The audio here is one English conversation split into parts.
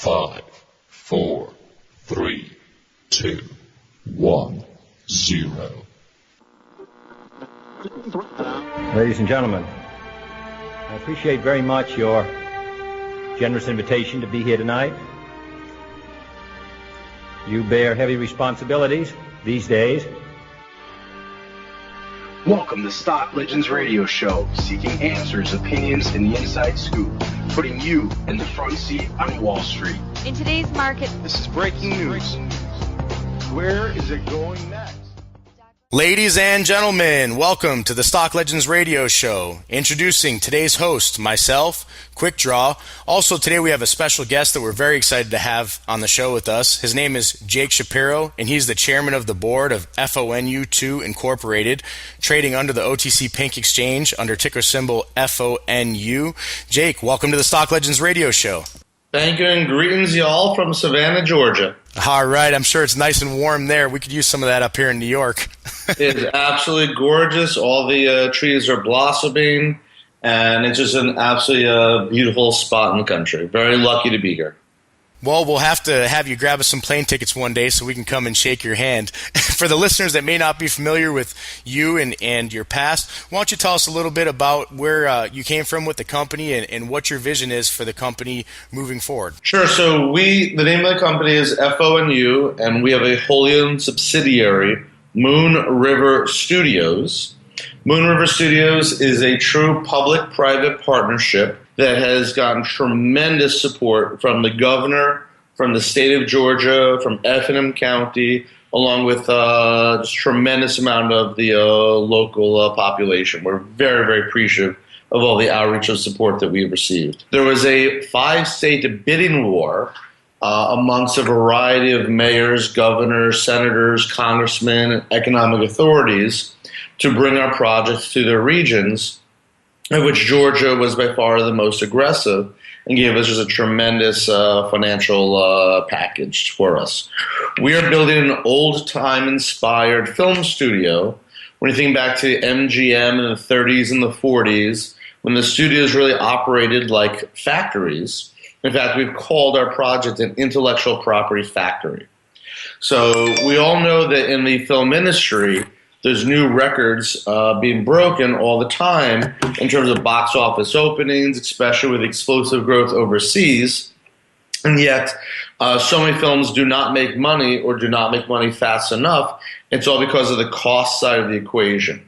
5, 4, 3, 2, 1, 0. Ladies and gentlemen, I appreciate very much your generous invitation to be here tonight. You bear heavy responsibilities these days. Welcome to Stock Legends Radio Show, seeking answers, opinions, and the inside scoop, putting you in the front seat on Wall Street. In today's market, This is breaking news. Where is it going next? Ladies and gentlemen, welcome to the Stock Legends Radio Show. Introducing today's host, myself, Quick Draw. Also, today we have a special guest that we're very excited to have on the show with us. His name is Jake Shapiro, and he's the chairman of the board of FONU Ceo Incorporated, trading under the OTC Pink Exchange under ticker symbol FONU. Jake, welcome to the Stock Legends Radio Show. Thank you, and greetings, y'all, from Savannah, Georgia. All right, I'm sure it's nice and warm there. We could use some of that up here in New York. It's absolutely gorgeous. All the trees are blossoming, and it's just an absolutely beautiful spot in the country. Very lucky to be here. Well, we'll have to have you grab us some plane tickets one day so we can come and shake your hand. For the listeners that may not be familiar with you and your past, why don't you tell us a little bit about where you came from with the company and what your vision is for the company moving forward? Sure. So the name of the company is FONU, and we have a wholly owned subsidiary, Moon River Studios. Moon River Studios is a true public-private partnership that has gotten tremendous support from the governor, from the state of Georgia, from Effingham County, along with just tremendous amount of the local population. We're very, very appreciative of all the outreach and support that we've received. There was a 5-state bidding war amongst a variety of mayors, governors, senators, congressmen, economic authorities to bring our projects to their regions, of which Georgia was by far the most aggressive and gave us just a tremendous financial package for us. We are building an old-time inspired film studio. When you think back to MGM in the 30s and the 40s, when the studios really operated like factories. In fact, we've called our project an intellectual property factory. So we all know that in the film industry, there's new records being broken all the time in terms of box office openings, especially with explosive growth overseas. And yet, so many films do not make money or do not make money fast enough. It's all because of the cost side of the equation.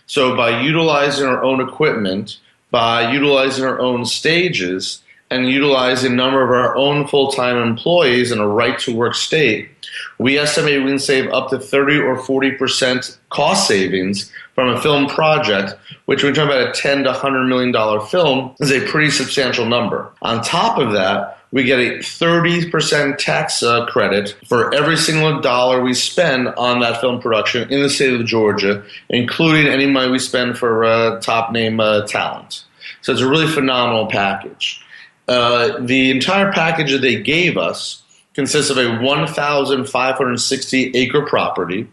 So by utilizing our own equipment, by utilizing our own stages, and utilizing a number of our own full-time employees in a right-to-work state, we estimate we can save up to 30 or 40% cost savings from a film project, which when we talk about a $10 to $100 million film is a pretty substantial number. On top of that, we get a 30% tax credit for every single dollar we spend on that film production in the state of Georgia, including any money we spend for top-name talent. So it's a really phenomenal package. The entire package that they gave us consists of a 1,560-acre property,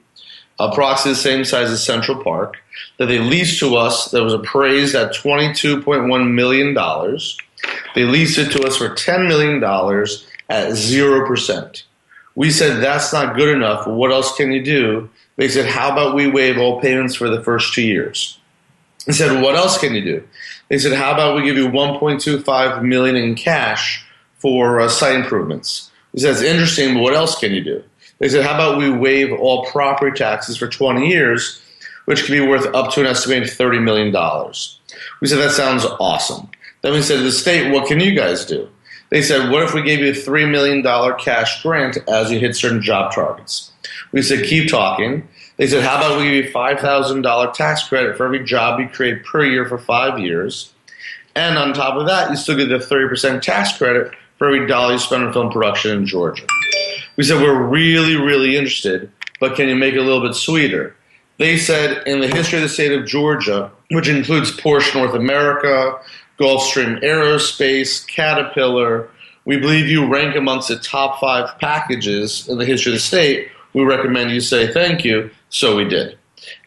approximately the same size as Central Park, that they leased to us that was appraised at $22.1 million. They leased it to us for $10 million at 0%. We said, that's not good enough. What else can you do? They said, how about we waive all payments for the first 2 years? I said, what else can you do? They said, how about we give you $1.25 million in cash for site improvements? We said, that's interesting, but what else can you do? They said, how about we waive all property taxes for 20 years, which could be worth up to an estimated $30 million. We said, that sounds awesome. Then we said to the state, what can you guys do? They said, what if we gave you a $3 million cash grant as you hit certain job targets? We said, keep talking. They said, how about we give you $5,000 tax credit for every job you create per year for 5 years? And on top of that, you still get the 30% tax credit for every dollar you spend on film production in Georgia. We said, we're really, really interested, but can you make it a little bit sweeter? They said, in the history of the state of Georgia, which includes Porsche North America, Gulfstream Aerospace, Caterpillar, we believe you rank amongst the top 5 packages in the history of the state. We recommend you say thank you. So we did.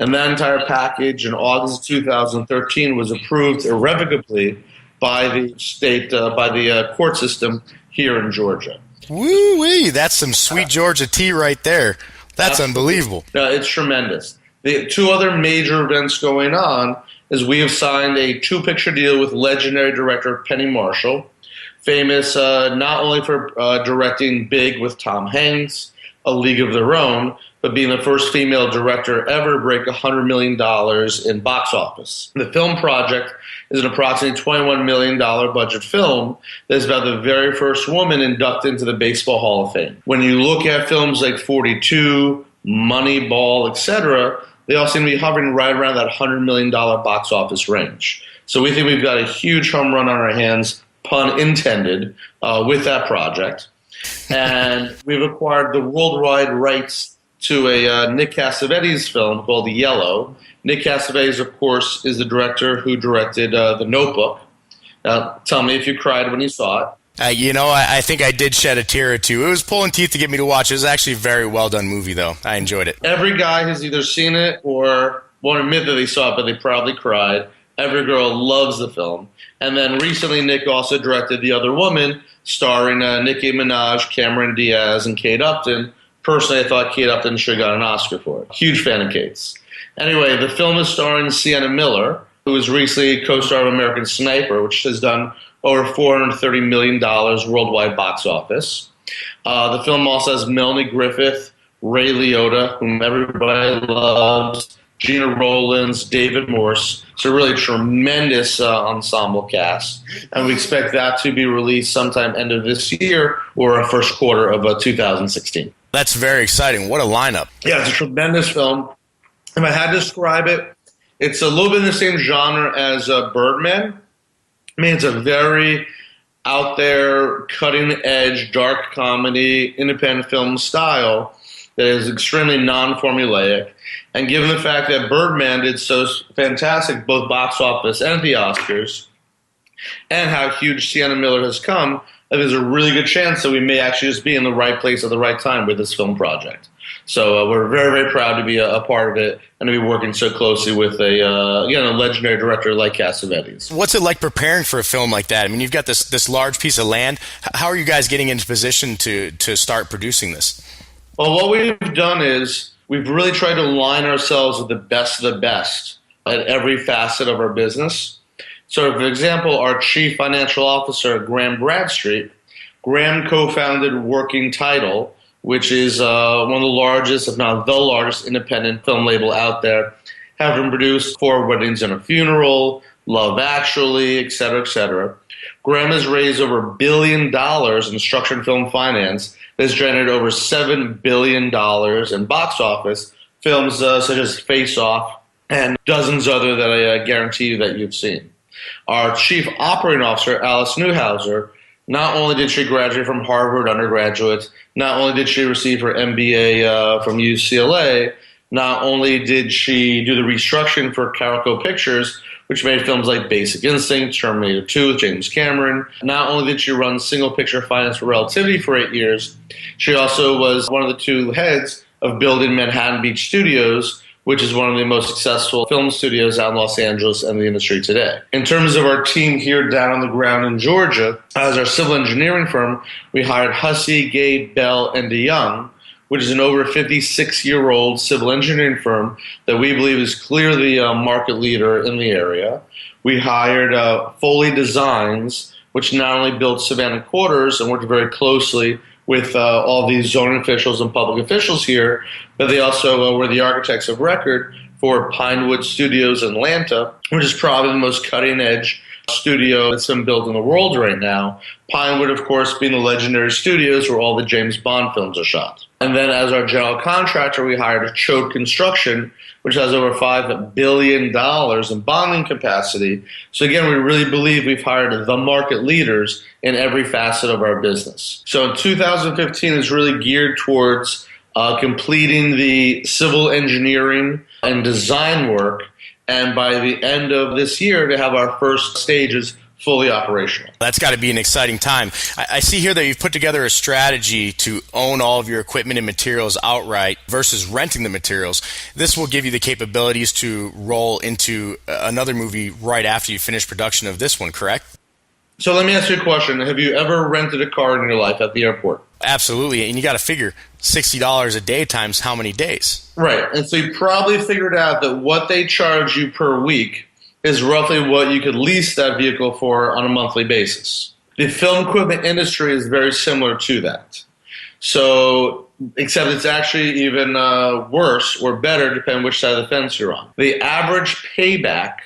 And that entire package in August of 2013 was approved irrevocably by the state, by the court system here in Georgia. Woo-wee, that's some sweet Georgia tea right there. That's unbelievable. No, it's tremendous. The two other major events going on is we have signed a 2-picture deal with legendary director Penny Marshall, famous not only for directing Big with Tom Hanks, A League of Their Own, but being the first female director ever to break $100 million in box office. The film project is an approximately $21 million budget film that is about the very first woman inducted into the Baseball Hall of Fame. When you look at films like 42, Moneyball, etc., they all seem to be hovering right around that $100 million box office range. So we think we've got a huge home run on our hands, pun intended, with that project. And we've acquired the worldwide rights to a Nick Cassavetes film called Yellow. Nick Cassavetes, of course, is the director who directed The Notebook. Now, tell me if you cried when you saw it. I think I did shed a tear or two. It was pulling teeth to get me to watch. It was actually a very well done movie, though. I enjoyed it. Every guy has either seen it or won't admit that they saw it, but they probably cried. Every girl loves the film. And then recently, Nick also directed The Other Woman, starring Nicki Minaj, Cameron Diaz, and Kate Upton. Personally, I thought Kate Upton should have got an Oscar for it. Huge fan of Kate's. Anyway, the film is starring Sienna Miller, who was recently co-star of American Sniper, which has done over $430 million worldwide box office. The film also has Melanie Griffith, Ray Liotta, whom everybody loves, Gina Rowlands, David Morse. It's a really tremendous ensemble cast. And we expect that to be released sometime end of this year or first quarter of 2016. That's very exciting. What a lineup. Yeah, it's a tremendous film. If I had to describe it, it's a little bit in the same genre as Birdman. I mean, it's a very out there, cutting-edge, dark comedy, independent film style that is extremely non-formulaic. And given the fact that Birdman did so fantastic, both box office and at the Oscars, and how huge Sienna Miller has come, there's a really good chance that we may actually just be in the right place at the right time with this film project. So we're very, very proud to be a part of it and to be working so closely with a legendary director like Cassavetes. What's it like preparing for a film like that? I mean, you've got this large piece of land. How are you guys getting into position to start producing this? Well, what we've done is we've really tried to align ourselves with the best of the best at every facet of our business. So, for example, our chief financial officer, Graham Bradstreet, Graham co-founded Working Title, which is one of the largest, if not the largest, independent film label out there, having produced Four Weddings and a Funeral, Love Actually, et cetera, et cetera. Graham has raised over $1 billion in structured film finance that has generated over $7 billion in box office, films such as Face Off and dozens other that I guarantee you that you've seen. Our chief operating officer, Alice Newhouser, not only did she graduate from Harvard undergraduate, not only did she receive her MBA from UCLA, not only did she do the restructuring for Carolco Pictures, which made films like Basic Instinct, Terminator 2 with James Cameron. Not only did she run single picture finance for Relativity for 8 years, she also was one of the two heads of building Manhattan Beach Studios, which is one of the most successful film studios out in Los Angeles and the industry today. In terms of our team here down on the ground in Georgia, as our civil engineering firm, we hired Hussey, Gay, Bell, and DeYoung, which is an over 56-year-old civil engineering firm that we believe is clearly a market leader in the area. We hired Foley Designs, which not only built Savannah Quarters and worked very closely with all these zoning officials and public officials here, but they also were the architects of record for Pinewood Studios in Atlanta, which is probably the most cutting-edge studio that's been built in the world right now. Pinewood, of course, being the legendary studios where all the James Bond films are shot. And then as our general contractor, we hired Choate Construction, which has over $5 billion in bonding capacity. So again, we really believe we've hired the market leaders in every facet of our business. So in 2015 is really geared towards completing the civil engineering and design work, and by the end of this year to have our first stages fully operational. That's got to be an exciting time. I see here that you've put together a strategy to own all of your equipment and materials outright versus renting the materials. This will give you the capabilities to roll into another movie right after you finish production of this one, correct? So let me ask you a question. Have you ever rented a car in your life at the airport? Absolutely. And you got to figure $60 a day times how many days? Right. And so you probably figured out that what they charge you per week is roughly what you could lease that vehicle for on a monthly basis. The film equipment industry is very similar to that. So, except it's actually even worse or better depending on which side of the fence you're on. The average payback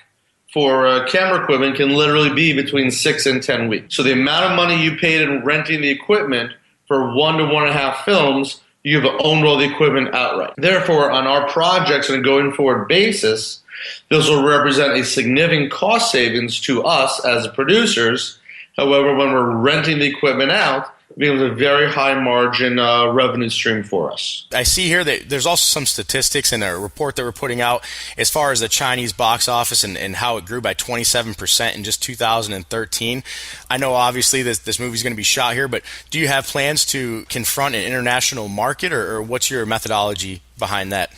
for camera equipment can literally be between 6 and 10 weeks. So the amount of money you paid in renting the equipment for 1 to 1.5 films, you have owned all the equipment outright. Therefore, on our projects on a going forward basis, this will represent a significant cost savings to us as producers. However, when we're renting the equipment out, it becomes a very high margin revenue stream for us. I see here that there's also some statistics in a report that we're putting out as far as the Chinese box office and how it grew by 27% in just 2013. I know obviously this movie is going to be shot here, but do you have plans to confront an international market, or what's your methodology behind that?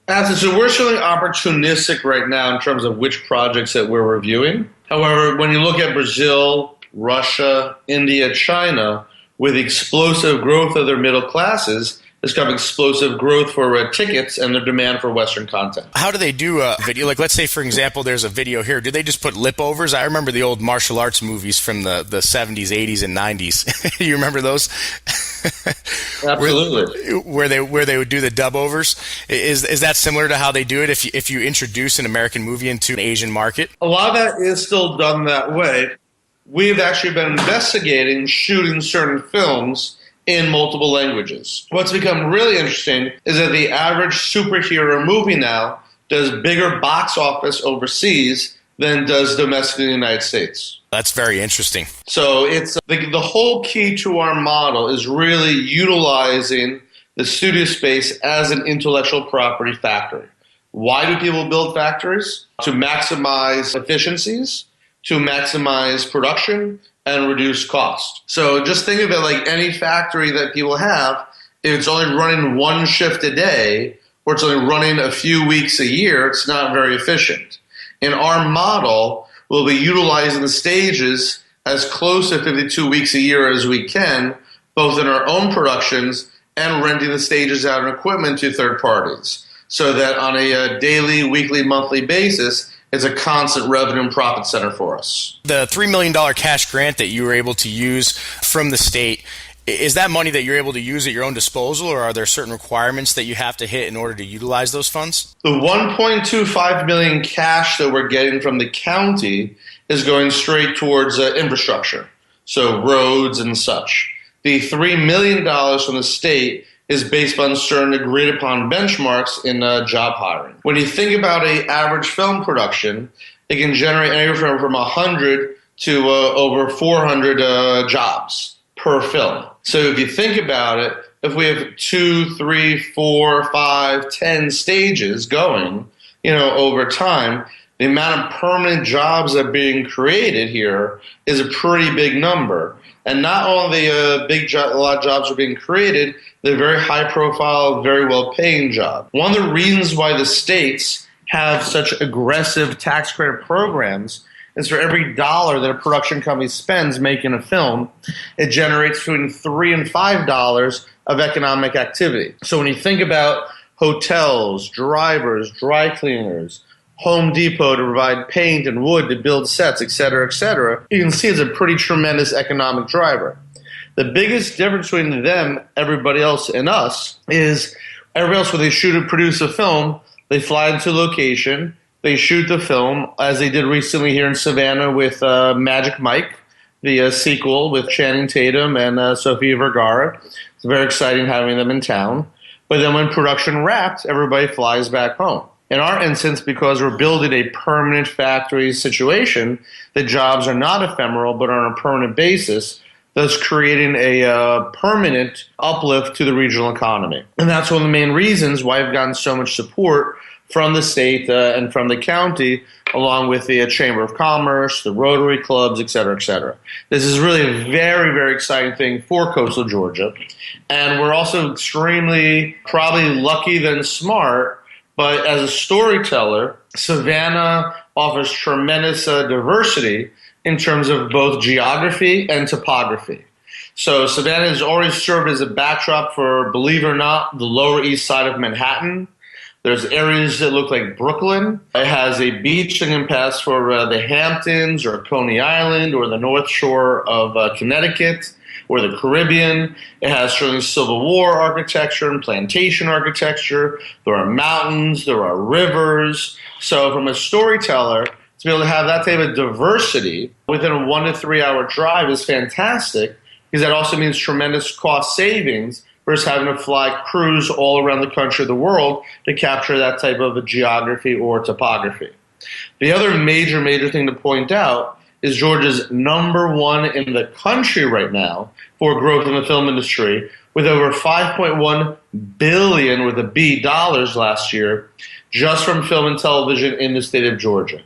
So we're certainly opportunistic right now in terms of which projects that we're reviewing. However, when you look at Brazil, Russia, India, China, with explosive growth of their middle classes, there's kind of explosive growth for tickets and their demand for Western content. How do they do a video? Like, let's say, for example, there's a video here. Do they just put lip overs? I remember the old martial arts movies from the 70s, 80s, and 90s. You remember those? Absolutely. Where they would do the dub overs. Is that similar to how they do it if you introduce an American movie into an Asian market? A lot of that is still done that way. We've actually been investigating shooting certain films in multiple languages. What's become really interesting is that the average superhero movie now does bigger box office overseas than does domestically in the United States. That's very interesting. So it's the whole key to our model is really utilizing the studio space as an intellectual property factory. Why do people build factories? To maximize efficiencies, to maximize production, and reduce cost. So just think of it like any factory that people have. If it's only running one shift a day, or it's only running a few weeks a year, it's not very efficient. In our model, we'll be utilizing the stages as close to 52 weeks a year as we can, both in our own productions and renting the stages out and equipment to third parties, so that on a daily, weekly, monthly basis, it's a constant revenue and profit center for us. The $3 million cash grant that you were able to use from the state, is that money that you're able to use at your own disposal, or are there certain requirements that you have to hit in order to utilize those funds? The $1.25 million cash that we're getting from the county is going straight towards infrastructure, so roads and such. The $3 million from the state is based on certain agreed upon benchmarks in job hiring. When you think about an average film production, it can generate anywhere from 100 to over 400 jobs per film. So if you think about it, if we have 2, 3, 4, 5, 10 stages going, over time, the amount of permanent jobs that are being created here is a pretty big number. And not only a lot of jobs are being created, they're very high profile, very well paying jobs. One of the reasons why the states have such aggressive tax credit programs is for every dollar that a production company spends making a film, it generates between $3 and $5 of economic activity. So when you think about hotels, drivers, dry cleaners, Home Depot to provide paint and wood to build sets, et cetera, you can see it's a pretty tremendous economic driver. The biggest difference between them, everybody else, and us is everybody else, when they shoot and produce a film, they fly into location, they shoot the film, as they did recently here in Savannah with Magic Mike, the sequel with Channing Tatum and Sofia Vergara. It's very exciting having them in town. But then when production wraps, everybody flies back home. In our instance, because we're building a permanent factory situation, the jobs are not ephemeral but are on a permanent basis, thus creating a permanent uplift to the regional economy. And that's one of the main reasons why I've gotten so much support from the state and from the county, along with the Chamber of Commerce, the Rotary clubs, et cetera, et cetera. This is really a very, very exciting thing for coastal Georgia. And we're also extremely probably lucky than smart. But as a storyteller, Savannah offers tremendous diversity in terms of both geography and topography. So Savannah has always served as a backdrop for, believe it or not, the Lower East Side of Manhattan. There's areas that look like Brooklyn. It has a beach that can pass for the Hamptons or Coney Island or the North Shore of Connecticut or the Caribbean. It has certainly Civil War architecture and plantation architecture. There are mountains. There are rivers. So from a storyteller, to be able to have that type of diversity within a 1 to 3 hour drive is fantastic, because that also means tremendous cost savings versus having to fly crews all around the country or the world to capture that type of a geography or topography. The other major thing to point out is Georgia's #1 in the country right now for growth in the film industry, with over $5.1 billion with a B dollars last year just from film and television in the state of Georgia.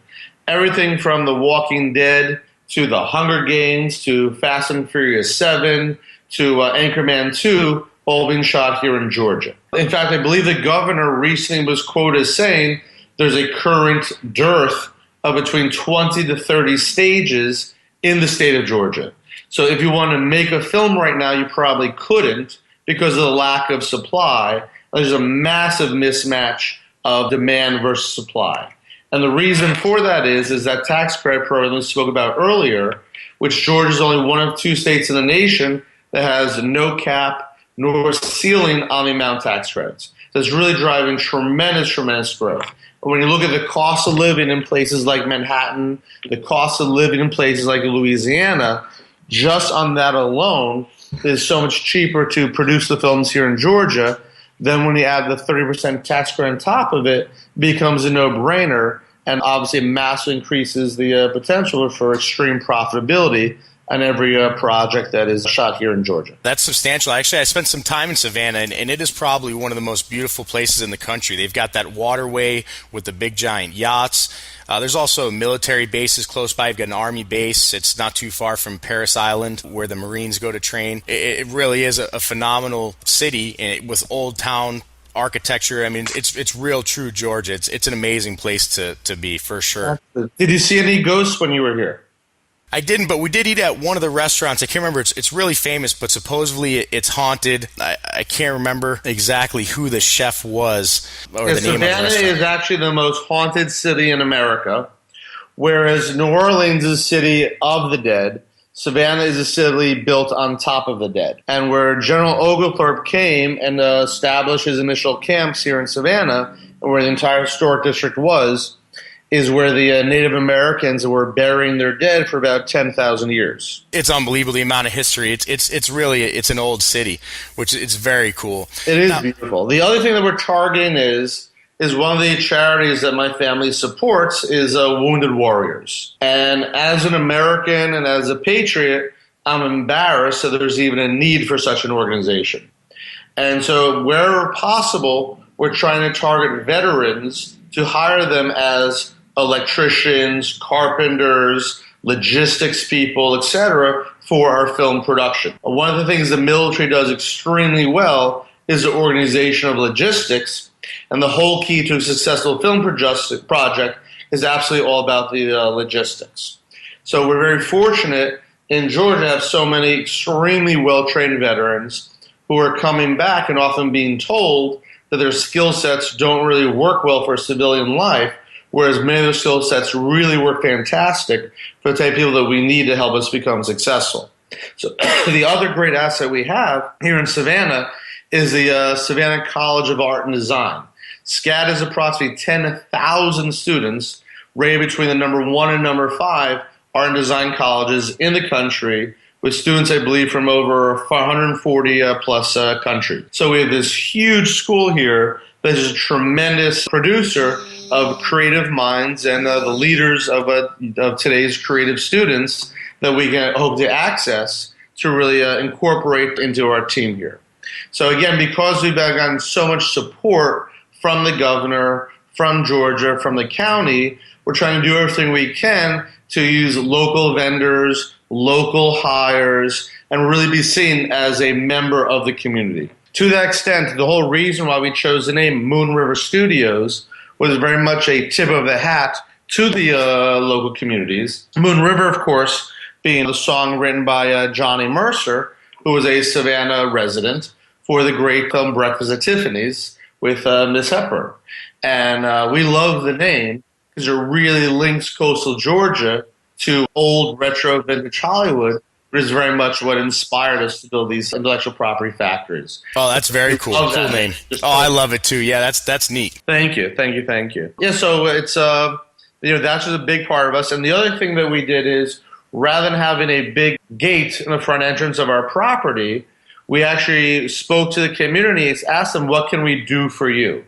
Everything from The Walking Dead to The Hunger Games to Fast and Furious 7 to Anchorman 2, all being shot here in Georgia. In fact, I believe the governor recently was quoted as saying there's a current dearth of between 20 to 30 stages in the state of Georgia. So if you want to make a film right now, you probably couldn't because of the lack of supply. There's a massive mismatch of demand versus supply. And the reason for that is that tax credit program we spoke about earlier, which Georgia is only one of 2 states in the nation that has no cap nor ceiling on the amount of tax credits. So it's really driving tremendous growth. And when you look at the cost of living in places like Manhattan, the cost of living in places like Louisiana, just on that alone, it is so much cheaper to produce the films here in Georgia. Then when you add the 30% tax credit on top of it, it becomes a no-brainer, and obviously massively increases the potential for extreme profitability on every project that is shot here in Georgia. That's substantial. Actually, I spent some time in Savannah, and it is probably one of the most beautiful places in the country. They've got that waterway with the big giant yachts. There's also military bases close by. You've got an Army base. It's not too far from Parris Island, where the Marines go to train. It really is a phenomenal city with old town architecture. I mean, it's real true Georgia. It's an amazing place to be, for sure. Did you see any ghosts when you were here? I didn't, but we did eat at one of the restaurants. I can't remember. It's really famous, but supposedly it's haunted. I can't remember exactly who the chef was or the name of the restaurant. Savannah is actually the most haunted city in America, whereas New Orleans is a city of the dead. Savannah is a city built on top of the dead. And where General Oglethorpe came and established his initial camps here in Savannah, and where the entire historic district was, is where the Native Americans were burying their dead for about 10,000 years. It's unbelievable, the amount of history. It's really an old city, which it's very cool. It is beautiful. The other thing that we're targeting is one of the charities that my family supports is Wounded Warriors. And as an American and as a patriot, I'm embarrassed that there's even a need for such an organization. And so wherever possible, we're trying to target veterans to hire them as electricians, carpenters, logistics people, etc., for our film production. One of the things the military does extremely well is the organization of logistics, and the whole key to a successful film project is absolutely all about the logistics. So we're very fortunate in Georgia to have so many extremely well-trained veterans who are coming back and often being told that their skill sets don't really work well for civilian life, whereas many of those skill sets really work fantastic for the type of people that we need to help us become successful. So the other great asset we have here in Savannah is the Savannah College of Art and Design. SCAD has approximately 10,000 students rated between the number 1 and number 5 art and design colleges in the country, with students, I believe, from over 140 plus countries. So we have this huge school here that is a tremendous producer of creative minds and the leaders of today's creative students that we can hope to access to really incorporate into our team here. So again, because we've gotten so much support from the governor, from Georgia, from the county, we're trying to do everything we can to use local vendors, local hires, and really be seen as a member of the community. To that extent, the whole reason why we chose the name Moon River Studios was very much a tip of the hat to the local communities. Moon River, of course, being the song written by Johnny Mercer, who was a Savannah resident, for the great Breakfast at Tiffany's with Miss Hepburn. And we love the name because it really links coastal Georgia to old retro vintage Hollywood, which is very much what inspired us to build these intellectual property factories. Oh, that's very cool. Cool name. I love it too. Yeah, that's neat. Thank you. Yeah, so it's that's just a big part of us. And the other thing that we did is, rather than having a big gate in the front entrance of our property, we actually spoke to the community, asked them, what can we do for you?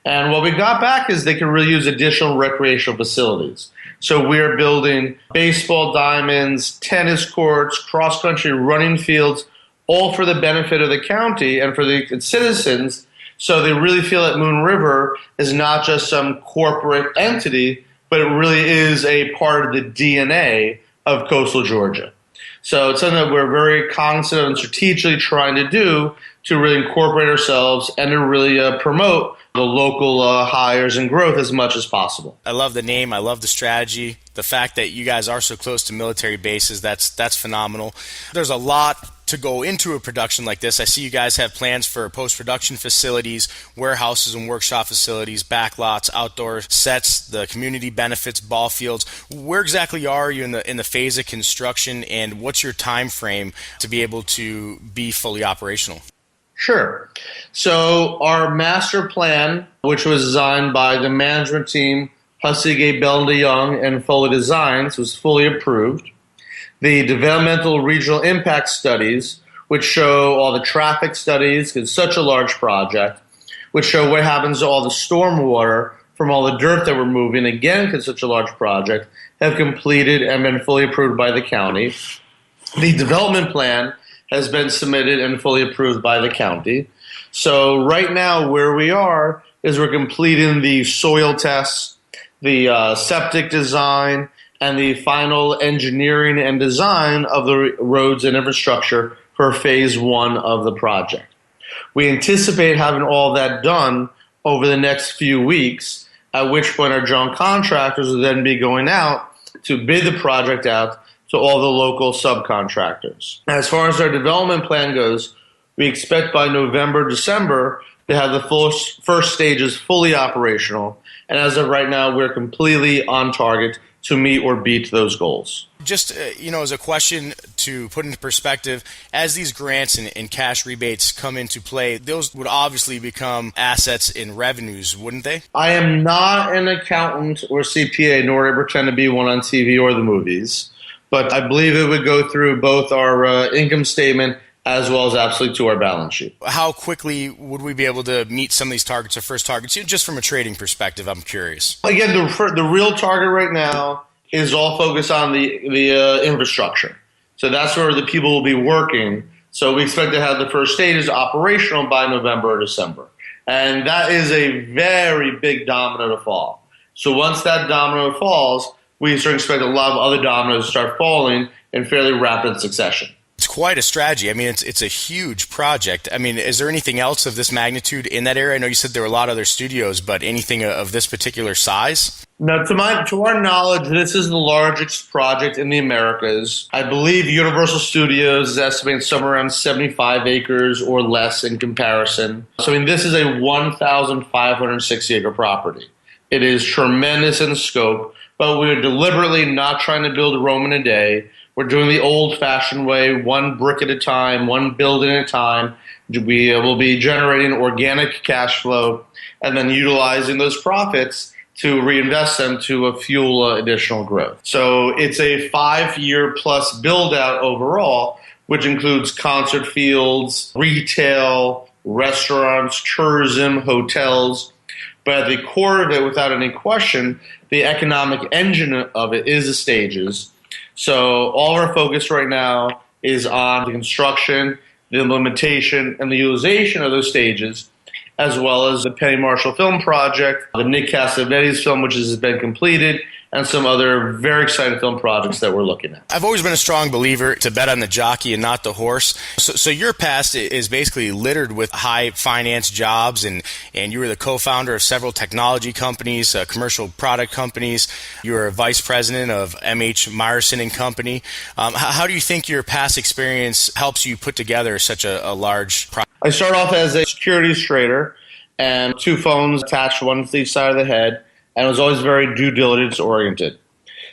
And what we got back is they can really use additional recreational facilities. So we're building baseball diamonds, tennis courts, cross-country running fields, all for the benefit of the county and for the citizens. So they really feel that Moon River is not just some corporate entity, but it really is a part of the DNA of coastal Georgia. So it's something that we're very cognizant of and strategically trying to do to really incorporate ourselves and to really promote the local hires and growth as much as possible. I love the name. I love the strategy. The fact that you guys are so close to military bases, that's phenomenal. There's a lot to go into a production like this. I see you guys have plans for post-production facilities, warehouses and workshop facilities, backlots, outdoor sets, the community benefits, ball fields. Where exactly are you in the phase of construction, and what's your time frame to be able to be fully operational? Sure. So our master plan, which was designed by the management team, Hussey, Gay, Bell & Young, and Foley Designs, was fully approved. The developmental regional impact studies, which show all the traffic studies, because it's such a large project, which show what happens to all the stormwater from all the dirt that we're moving, again, because it's such a large project, have completed and been fully approved by the county. The development plan has been submitted and fully approved by the county. So right now where we are is we're completing the soil tests, the septic design, and the final engineering and design of the roads and infrastructure for phase one of the project. We anticipate having all that done over the next few weeks, at which point our general contractors will then be going out to bid the project out to all the local subcontractors. As far as our development plan goes, we expect by November, December to have the first stages fully operational. And as of right now, we're completely on target to meet or beat those goals. Just, as a question to put into perspective, as these grants and cash rebates come into play, those would obviously become assets in revenues, wouldn't they? I am not an accountant or CPA, nor do I pretend to be one on TV or the movies, but I believe it would go through both our income statement as well as absolutely to our balance sheet. How quickly would we be able to meet some of these targets or first targets? Just from a trading perspective, I'm curious. Again, the real target right now is all focused on the infrastructure. So that's where the people will be working. So we expect to have the first stages operational by November or December. And that is a very big domino to fall. So once that domino falls, we start expect a lot of other dominoes to start falling in fairly rapid succession. It's quite a strategy. I mean, it's a huge project. I mean, is there anything else of this magnitude in that area? I know you said there were a lot of other studios, but anything of this particular size? No, to our knowledge, this is the largest project in the Americas. I believe Universal Studios is estimating somewhere around 75 acres or less in comparison. So, I mean, this is a 1,560-acre property. It is tremendous in scope, but we're deliberately not trying to build Rome in a day. We're doing the old-fashioned way, one brick at a time, one building at a time. We will be generating organic cash flow and then utilizing those profits to reinvest them to fuel additional growth. So it's a 5-year plus build-out overall, which includes concert fields, retail, restaurants, tourism, hotels. But at the core of it, without any question, the economic engine of it is the stages. So all of our focus right now is on the construction, the implementation, and the utilization of those stages, as well as the Penny Marshall film project, the Nick Cassavetes film, which has been completed, and some other very exciting film projects that we're looking at. I've always been a strong believer to bet on the jockey and not the horse. So your past is basically littered with high finance jobs, and you were the co-founder of several technology companies, commercial product companies. You were a vice president of M.H. Meyerson and Company. How do you think your past experience helps you put together such a large project? I started off as a securities trader and 2 phones attached, one to each side of the head, and was always very due diligence oriented.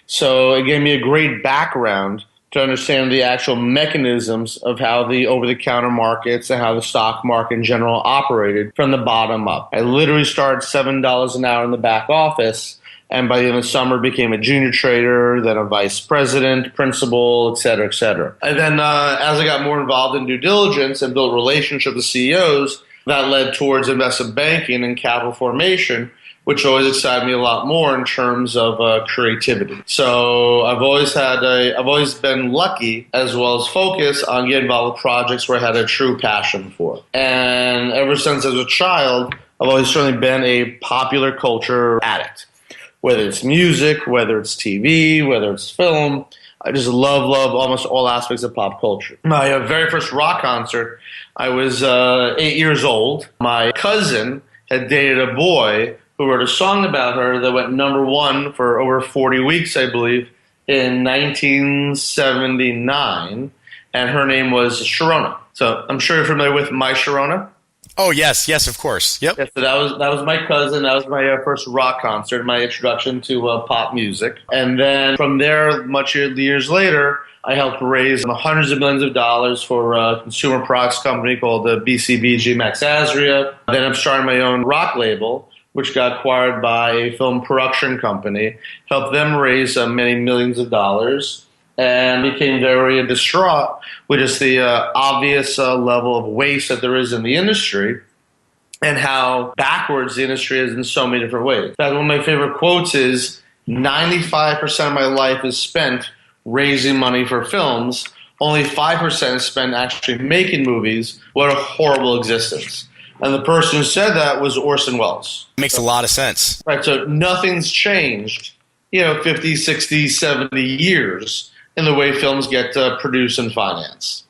So it gave me a great background to understand the actual mechanisms of how the over-the-counter markets and how the stock market in general operated from the bottom up. I literally started $7 an hour in the back office, and by the end of the summer became a junior trader, then a vice president, principal, et cetera, et cetera. And then as I got more involved in due diligence and built relationships with CEOs, that led towards investment banking and capital formation, which always excited me a lot more in terms of creativity. So I've always been lucky as well as focused on getting involved with projects where I had a true passion for. And ever since as a child, I've always certainly been a popular culture addict. Whether it's music, whether it's TV, whether it's film, I just love almost all aspects of pop culture. My very first rock concert, I was 8 years old. My cousin had dated a boy who wrote a song about her that went #1 for over 40 weeks, I believe, in 1979, and her name was Sharona. So I'm sure you're familiar with My Sharona. Oh, yes, of course. Yep. Yeah, so that was my cousin. That was my first rock concert, my introduction to pop music. And then from there, much years later, I helped raise hundreds of millions of dollars for a consumer products company called the BCBG Max Azria. Then I'm starting my own rock label, which got acquired by a film production company, helped them raise many millions of dollars, and became very distraught with just the obvious level of waste that there is in the industry and how backwards the industry is in so many different ways. In fact, one of my favorite quotes is, 95% of my life is spent raising money for films, only 5% is spent actually making movies. What a horrible existence. And the person who said that was Orson Welles. Makes a lot of sense. Right, so nothing's changed, 50, 60, 70 years in the way films get produced and financed.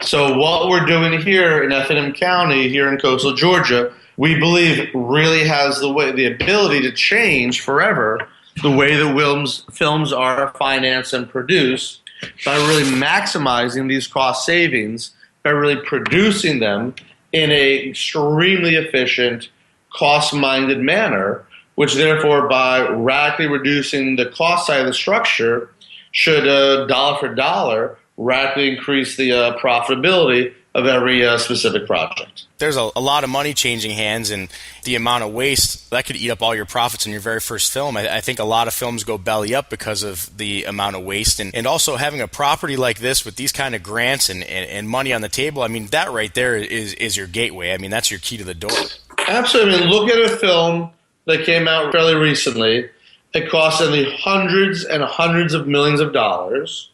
So what we're doing here in Effingham County, here in coastal Georgia, we believe really has the ability to change forever the way that films are financed and produced by really maximizing these cost savings, by really producing them in an extremely efficient, cost-minded manner, which therefore by radically reducing the cost side of the structure should dollar for dollar radically increase the profitability of every specific project. There's a lot of money changing hands, and the amount of waste that could eat up all your profits in your very first film. I think a lot of films go belly up because of the amount of waste, and also having a property like this with these kind of grants and money on the table. I mean, that right there is your gateway. I mean, that's your key to the door. Absolutely. I mean, look at a film that came out fairly recently. It cost in the hundreds and hundreds of millions of dollars,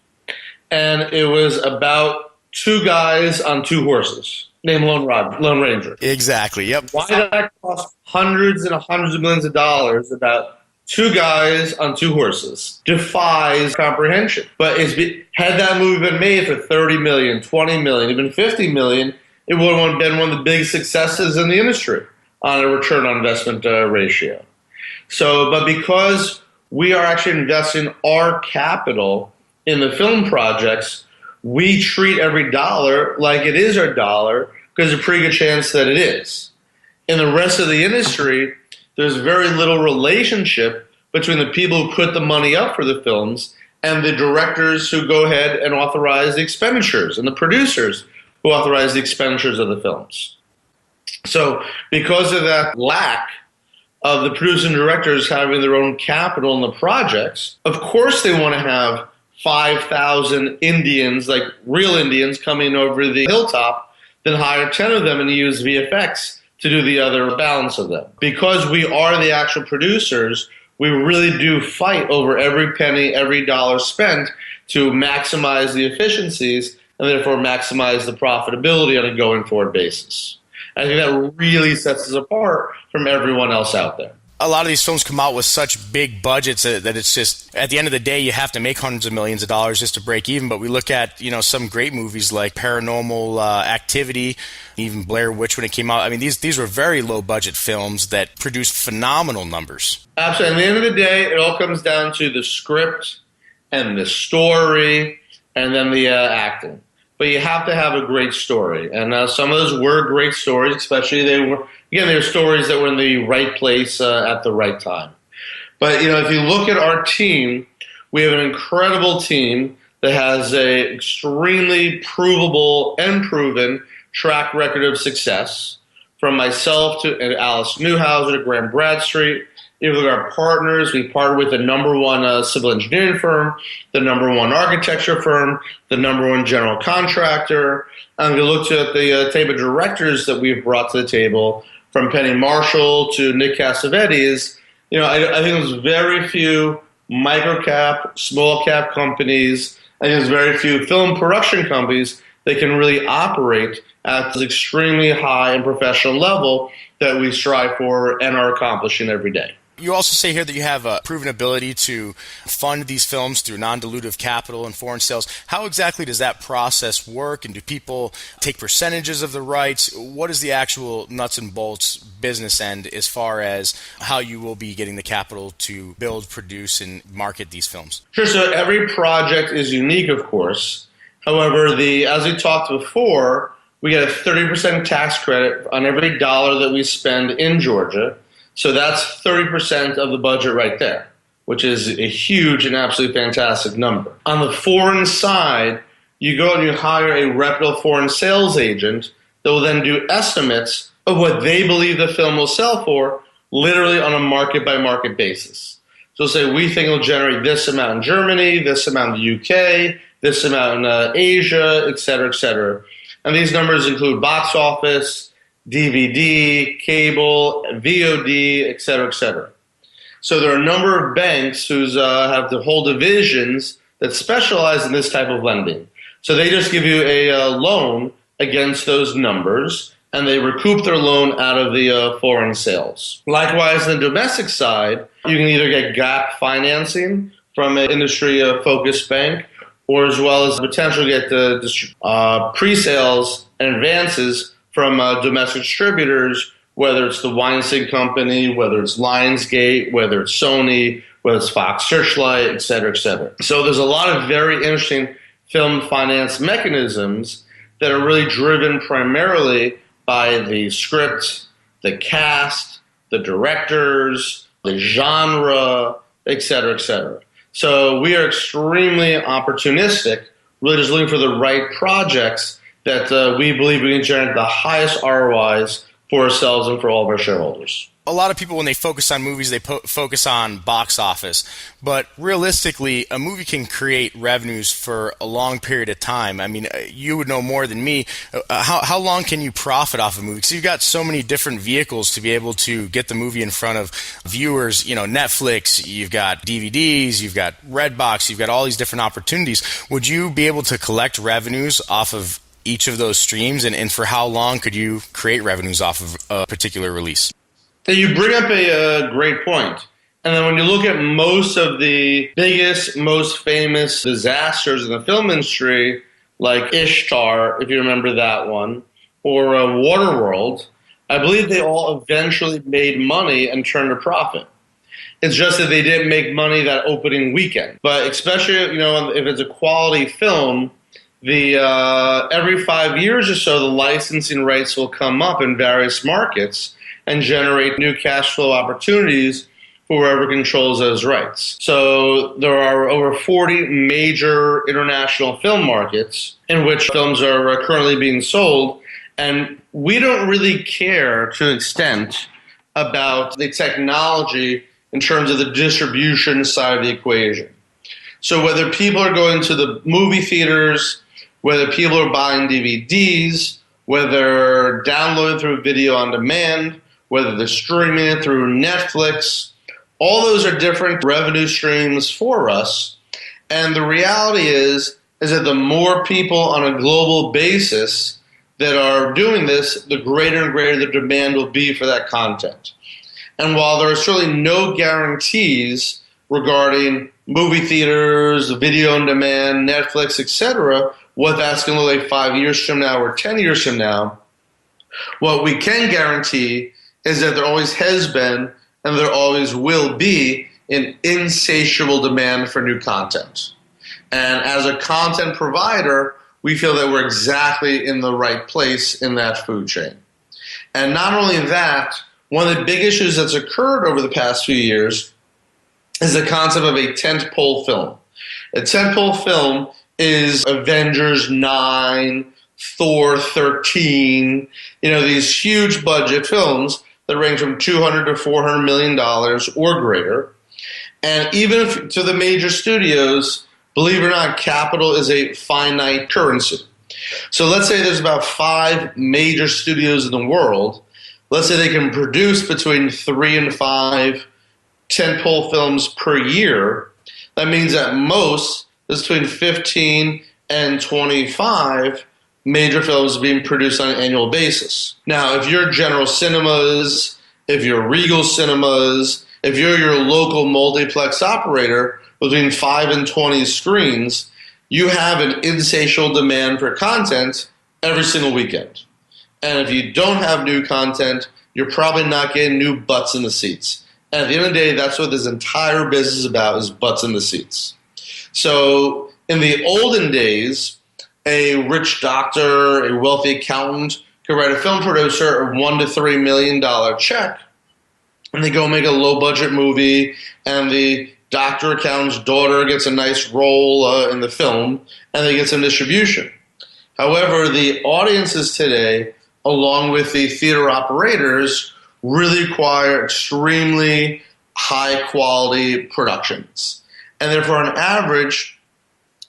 and it was about 2 guys on 2 horses, named Lone Ranger. Exactly, yep. Why did that cost hundreds and hundreds of millions of dollars about 2 guys on 2 horses? Defies comprehension. But had that movie been made for $30 million, $20 million, even $50 million, it would have been one of the biggest successes in the industry on a return on investment ratio. So, but because we are actually investing our capital in the film projects, we treat every dollar like it is our dollar because there's a pretty good chance that it is. In the rest of the industry, there's very little relationship between the people who put the money up for the films and the directors who go ahead and authorize the expenditures and the producers who authorize the expenditures of the films. So because of that lack of the producers and directors having their own capital in the projects, of course they want to have 5,000 Indians, like real Indians, coming over the hilltop, then hire 10 of them and use VFX to do the other balance of them. Because we are the actual producers, we really do fight over every penny, every dollar spent to maximize the efficiencies and therefore maximize the profitability on a going forward basis. I think that really sets us apart from everyone else out there. a lot of these films come out with such big budgets that it's just, at the end of the day, you have to make hundreds of millions of dollars just to break even. But we look at, some great movies like Paranormal Activity, even Blair Witch when it came out. I mean, these were very low budget films that produced phenomenal numbers. Absolutely. At the end of the day, it all comes down to the script and the story and then the acting. But you have to have a great story. And some of those were great stories, especially they were stories that were in the right place at the right time. But, if you look at our team, we have an incredible team that has a extremely provable and proven track record of success. From myself to Alice Newhouser to Graham Bradstreet. If you look at our partners, we partnered with the number one civil engineering firm, the number one architecture firm, the number one general contractor. And we looked at the type of directors that we've brought to the table, from Penny Marshall to Nick Cassavetes. I think there's very few micro-cap, small-cap companies, and there's very few film production companies that can really operate at this extremely high and professional level that we strive for and are accomplishing every day. You also say here that you have a proven ability to fund these films through non-dilutive capital and foreign sales. How exactly does that process work, and do people take percentages of the rights? What is the actual nuts and bolts business end as far as how you will be getting the capital to build, produce, and market these films? Sure. So every project is unique, of course. However, as we talked before, we get a 30% tax credit on every dollar that we spend in Georgia. So that's 30% of the budget right there, which is a huge and absolutely fantastic number. On the foreign side, you go and you hire a reputable foreign sales agent that will then do estimates of what they believe the film will sell for, literally on a market-by-market basis. So say we think it'll generate this amount in Germany, this amount in the UK, this amount in Asia, et cetera, et cetera. And these numbers include box office, DVD, cable, VOD, et cetera, et cetera. So there are a number of banks who have the whole divisions that specialize in this type of lending. So they just give you a loan against those numbers, and they recoup their loan out of the foreign sales. Likewise, on the domestic side, you can either get gap financing from an industry-focused bank, or as well as potentially get the pre-sales and advances from domestic distributors, whether it's the Weinstein Company, whether it's Lionsgate, whether it's Sony, whether it's Fox Searchlight, et cetera, et cetera. So there's a lot of very interesting film finance mechanisms that are really driven primarily by the script, the cast, the directors, the genre, et cetera, et cetera. So we are extremely opportunistic, really just looking for the right projects that we believe we can generate the highest ROIs for ourselves and for all of our shareholders. A lot of people, when they focus on movies, they focus on box office. But realistically, a movie can create revenues for a long period of time. I mean, you would know more than me. How long can you profit off a movie? Because you've got so many different vehicles to be able to get the movie in front of viewers. Netflix, you've got DVDs, you've got Redbox, you've got all these different opportunities. Would you be able to collect revenues off of each of those streams? And for how long could you create revenues off of a particular release? You bring up a great point. And then when you look at most of the biggest, most famous disasters in the film industry, like Ishtar, if you remember that one, or Waterworld, I believe they all eventually made money and turned a profit. It's just that they didn't make money that opening weekend. But especially, if it's a quality film, every 5 years or so, the licensing rights will come up in various markets and generate new cash flow opportunities for whoever controls those rights. So there are over 40 major international film markets in which films are currently being sold, and we don't really care to an extent about the technology in terms of the distribution side of the equation. So whether people are going to the movie theaters, whether people are buying DVDs, whether downloading through video on demand, whether they're streaming it through Netflix, all those are different revenue streams for us. And the reality is that the more people on a global basis that are doing this, the greater and greater the demand will be for that content. And while there are certainly no guarantees regarding movie theaters, video on demand, Netflix, etc., what that's going to look like 5 years from now or 10 years from now, what we can guarantee is that there always has been and there always will be an insatiable demand for new content. And as a content provider, we feel that we're exactly in the right place in that food chain. And not only that, one of the big issues that's occurred over the past few years is the concept of a tentpole film. A tentpole film is Avengers 9, Thor 13, these huge budget films that range from $200 to $400 million or greater. And even if, to the major studios, believe it or not, capital is a finite currency. So let's say there's about 5 major studios in the world. Let's say they can produce between 3 and 5 tentpole films per year. That means at most there's between 15 and 25 major films being produced on an annual basis. Now, if you're General Cinemas, if you're Regal Cinemas, if you're your local multiplex operator between 5 and 20 screens, you have an insatiable demand for content every single weekend. And if you don't have new content, you're probably not getting new butts in the seats. And at the end of the day, that's what this entire business is about, is butts in the seats. So in the olden days, a rich doctor, a wealthy accountant could write a film producer a $1 to $3 million check, and they go make a low-budget movie, and the doctor accountant's daughter gets a nice role in the film, and they get some distribution. However, the audiences today, along with the theater operators, really require extremely high-quality productions. And therefore, on average,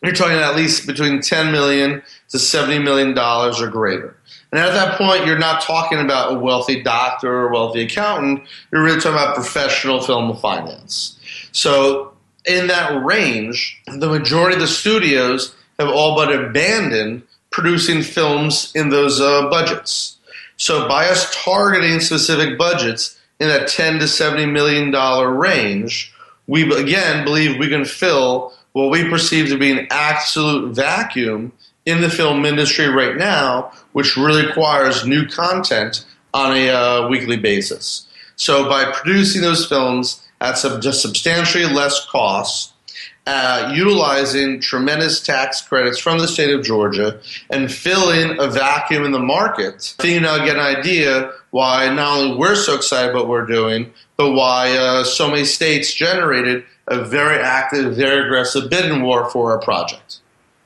you're talking at least between $10 million to $70 million or greater. And at that point, you're not talking about a wealthy doctor or a wealthy accountant. You're really talking about professional film finance. So in that range, the majority of the studios have all but abandoned producing films in those budgets. So by us targeting specific budgets in that $10 to $70 million range, we again believe we can fill what we perceive to be an absolute vacuum in the film industry right now, which really requires new content on a weekly basis. So by producing those films at just substantially less costs, utilizing tremendous tax credits from the state of Georgia, and filling a vacuum in the market, I think you now get an idea why not only we're so excited about what we're doing, but why so many states generated a very active, very aggressive bidding war for our project.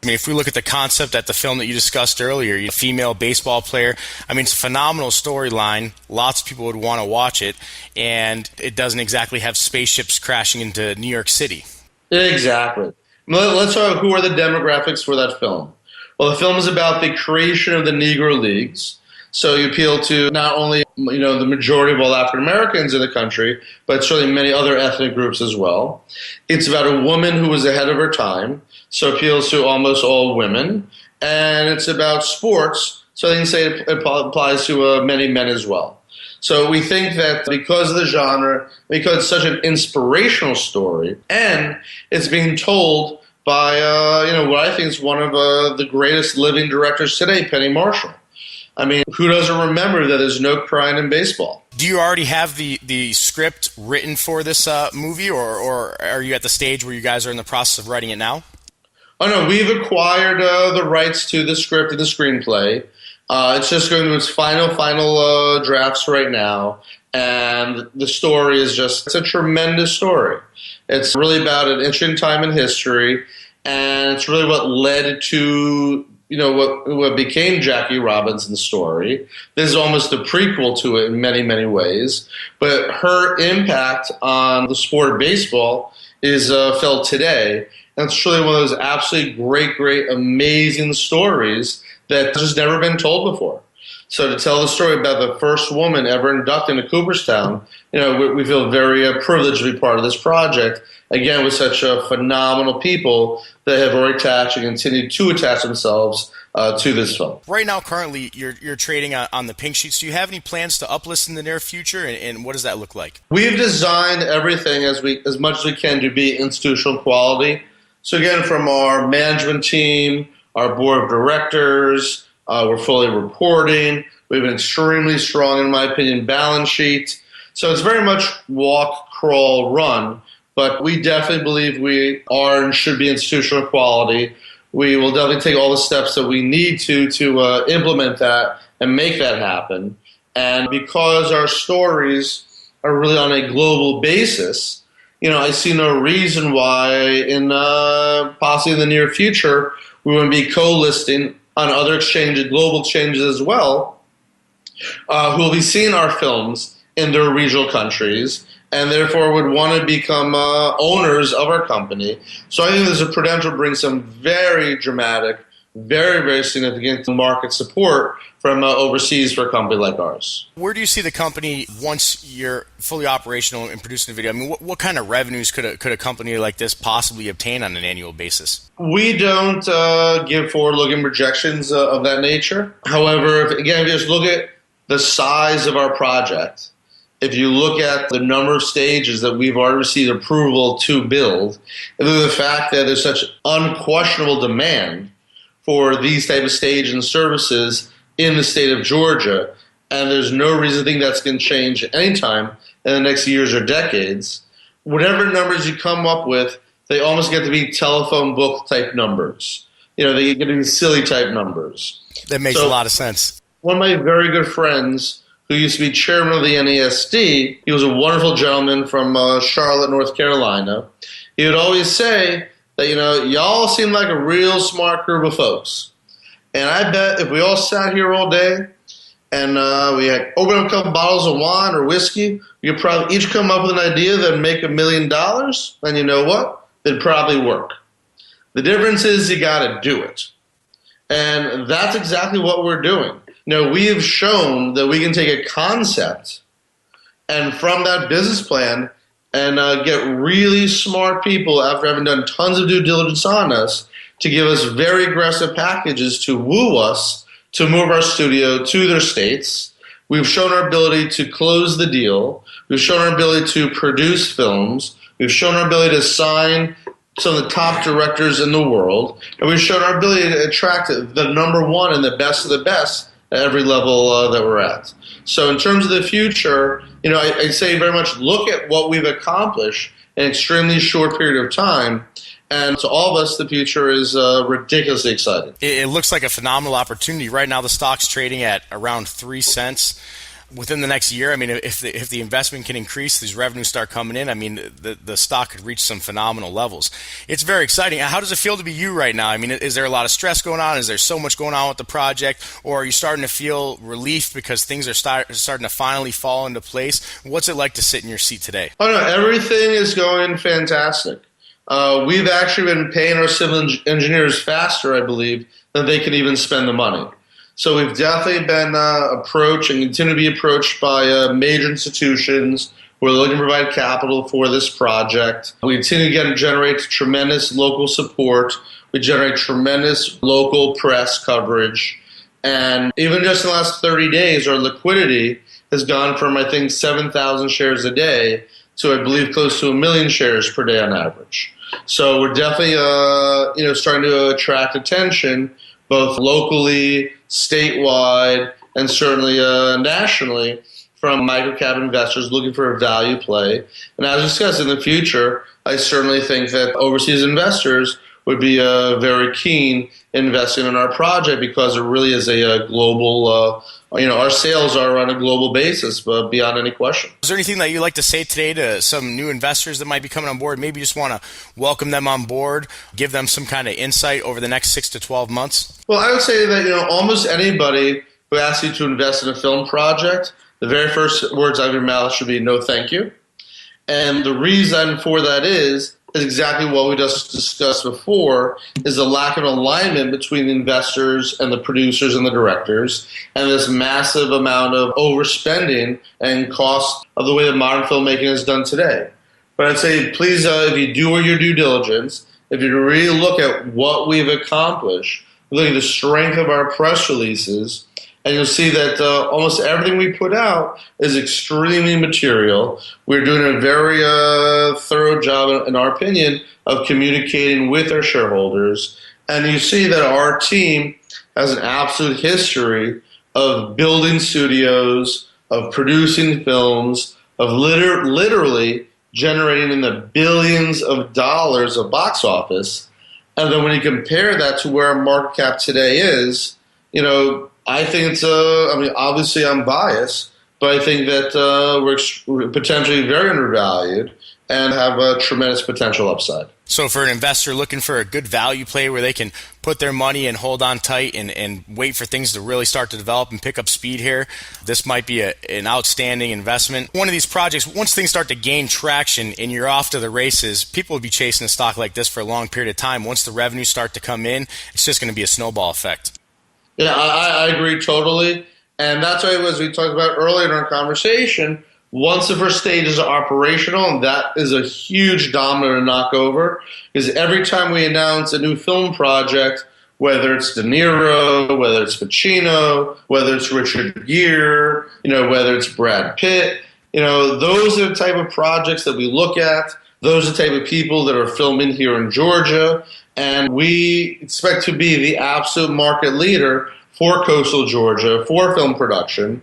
I mean, if we look at the concept at the film that you discussed earlier, a female baseball player, I mean, it's a phenomenal storyline. Lots of people would want to watch it, and it doesn't exactly have spaceships crashing into New York City. Exactly. Let's talk about who are the demographics for that film. Well, the film is about the creation of the Negro Leagues. So you appeal to not only the majority of all African Americans in the country, but certainly many other ethnic groups as well. It's about a woman who was ahead of her time, so it appeals to almost all women. And it's about sports, so I can say it applies to many men as well. So we think that because of the genre, because it's such an inspirational story, and it's being told by what I think is one of the greatest living directors today, Penny Marshall. I mean, who doesn't remember that there's no crying in baseball? Do you already have the script written for this movie, or are you at the stage where you guys are in the process of writing it now? Oh, no, we've acquired the rights to the script and the screenplay. It's just going through its final drafts right now, and the story is it's a tremendous story. It's really about an interesting time in history, and it's really what led to what became Jackie Robinson's story. This is almost a prequel to it in many, many ways. But her impact on the sport of baseball is felt today. And it's really one of those absolutely great, amazing stories that just never been told before. So to tell the story about the first woman ever inducted into Cooperstown, we feel very privileged to be part of this project. Again, with such phenomenal people that have already attached and continue to attach themselves to this film. Right now, currently, you're trading on the pink sheets. Do you have any plans to uplist in the near future, and what does that look like? We've designed everything as much as we can to be institutional quality. So again, from our management team, our board of directors, we're fully reporting. We have an extremely strong, in my opinion, balance sheet. So it's very much walk, crawl, run. But we definitely believe we are and should be institutional quality. We will definitely take all the steps that we need to implement that and make that happen. And because our stories are really on a global basis, I see no reason why in possibly in the near future we wouldn't be co-listing on other exchanges, global exchanges as well, who will be seeing our films in their regional countries and therefore would want to become owners of our company. So I think there's a potential to bring some very dramatic, very, very significant market support from overseas for a company like ours. Where do you see the company once you're fully operational and producing a video? I mean, what kind of revenues could a company like this possibly obtain on an annual basis? We don't give forward-looking projections of that nature. However, if you just look at the size of our project, if you look at the number of stages that we've already received approval to build, and the fact that there's such unquestionable demand for these type of stage and services in the state of Georgia, and there's no reason to think that's going to change anytime in the next years or decades, whatever numbers you come up with, they almost get to be telephone book type numbers. They get to be silly type numbers. That makes a lot of sense. One of my very good friends who used to be chairman of the NASD, he was a wonderful gentleman from Charlotte, North Carolina. He would always say that, y'all seem like a real smart group of folks. And I bet if we all sat here all day and we had opened up a couple bottles of wine or whiskey, we could probably each come up with an idea that would make $1 million. And you know what? It'd probably work. The difference is you got to do it. And that's exactly what we're doing. We have shown that we can take a concept and from that business plan and get really smart people after having done tons of due diligence on us to give us very aggressive packages to woo us to move our studio to their states. We've shown our ability to close the deal. We've shown our ability to produce films. We've shown our ability to sign some of the top directors in the world. And we've shown our ability to attract the number one and the best of the best at every level that we're at. So in terms of the future, I say very much look at what we've accomplished in an extremely short period of time. And to all of us, the future is ridiculously exciting. It looks like a phenomenal opportunity. Right now, the stock's trading at around 3 cents. Within the next year, I mean, if the investment can increase, these revenues start coming in, I mean, the stock could reach some phenomenal levels. It's very exciting. How does it feel to be you right now? I mean, is there a lot of stress going on? Is there so much going on with the project? Or are you starting to feel relief because things are starting to finally fall into place? What's it like to sit in your seat today? Oh, no, everything is going fantastic. We've actually been paying our civil engineers faster, I believe, than they can even spend the money. So we've definitely been approached and continue to be approached by major institutions who are looking to provide capital for this project. We continue to generate tremendous local support. We generate tremendous local press coverage. And even just in the last 30 days, our liquidity has gone from, I think, 7,000 shares a day to, I believe, close to 1 million shares per day on average. So we're definitely starting to attract attention both locally, statewide, and certainly nationally from microcap investors looking for a value play. And as discussed in the future, I certainly think that overseas investors would be very keen in investing in our project because it really is a global, our sales are on a global basis, but beyond any question. Is there anything that you'd like to say today to some new investors that might be coming on board? Maybe you just want to welcome them on board, give them some kind of insight over the next 6 to 12 months? Well, I would say that, almost anybody who asks you to invest in a film project, the very first words out of your mouth should be no thank you. And the reason for that is exactly what we just discussed before, is the lack of alignment between the investors and the producers and the directors, and this massive amount of overspending and cost of the way that modern filmmaking is done today. But I'd say, please, if you do your due diligence, if you really look at what we've accomplished, look at the strength of our press releases, and you'll see that almost everything we put out is extremely material. We're doing a very thorough job, in our opinion, of communicating with our shareholders. And you see that our team has an absolute history of building studios, of producing films, of literally generating in the billions of dollars of box office. And then when you compare that to where our market cap today is, I think it's obviously I'm biased, but I think that we're potentially very undervalued and have a tremendous potential upside. So for an investor looking for a good value play where they can put their money and hold on tight and wait for things to really start to develop and pick up speed here, this might be an outstanding investment. One of these projects, once things start to gain traction and you're off to the races, people will be chasing a stock like this for a long period of time. Once the revenues start to come in, it's just going to be a snowball effect. Yeah, I agree totally. And that's why, as we talked about earlier in our conversation, once the first stage is operational, that is a huge domino to knock over, because every time we announce a new film project, whether it's De Niro, whether it's Pacino, whether it's Richard Gere, whether it's Brad Pitt, those are the type of projects that we look at. Those are the type of people that are filming here in Georgia, and we expect to be the absolute market leader for coastal Georgia, for film production.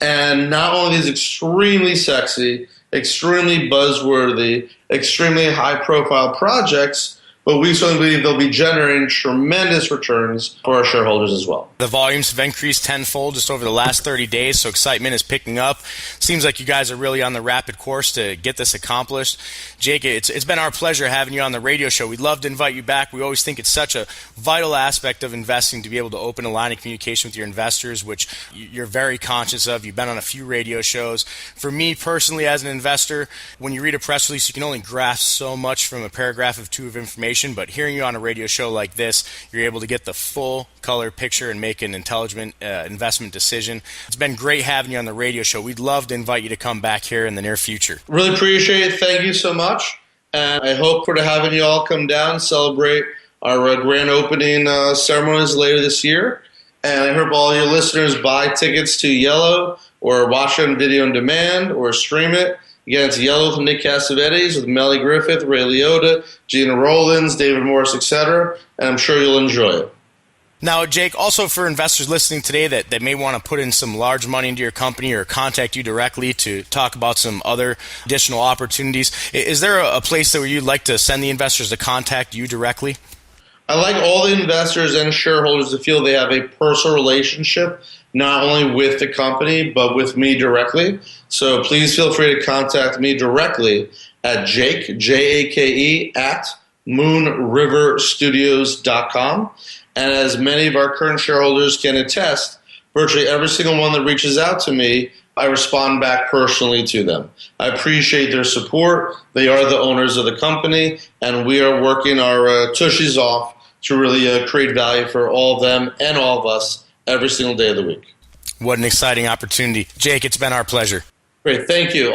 And not only these extremely sexy, extremely buzzworthy, extremely high-profile projects, but we certainly believe they'll be generating tremendous returns for our shareholders as well. The volumes have increased tenfold just over the last 30 days, so excitement is picking up. Seems like you guys are really on the rapid course to get this accomplished. Jake, it's been our pleasure having you on the radio show. We'd love to invite you back. We always think it's such a vital aspect of investing to be able to open a line of communication with your investors, which you're very conscious of. You've been on a few radio shows. For me personally, as an investor, when you read a press release, you can only grasp so much from a paragraph or two of information, but hearing you on a radio show like this, you're able to get the full color picture and make an intelligent investment decision. It's been great having you on the radio show. We'd love to invite you to come back here in the near future. Really appreciate it. Thank you so much. And I hope for having you all come down and celebrate our grand opening ceremonies later this year. And I hope all your listeners buy tickets to Yellow or watch it on video on demand or stream it. Again, it's Yellow with Nick Cassavetes, with Melly Griffith, Ray Liotta, Gina Rollins, David Morris, etc. And I'm sure you'll enjoy it. Now, Jake, also for investors listening today that may want to put in some large money into your company or contact you directly to talk about some other additional opportunities, is there a place where you'd like to send the investors to contact you directly? I like all the investors and shareholders to feel they have a personal relationship, not only with the company, but with me directly. So please feel free to contact me directly at Jake, Jake, at moonriverstudios.com. And as many of our current shareholders can attest, virtually every single one that reaches out to me, I respond back personally to them. I appreciate their support. They are the owners of the company, and we are working our tushies off to really create value for all of them and all of us every single day of the week. What an exciting opportunity. Jake, it's been our pleasure. Great. Thank you.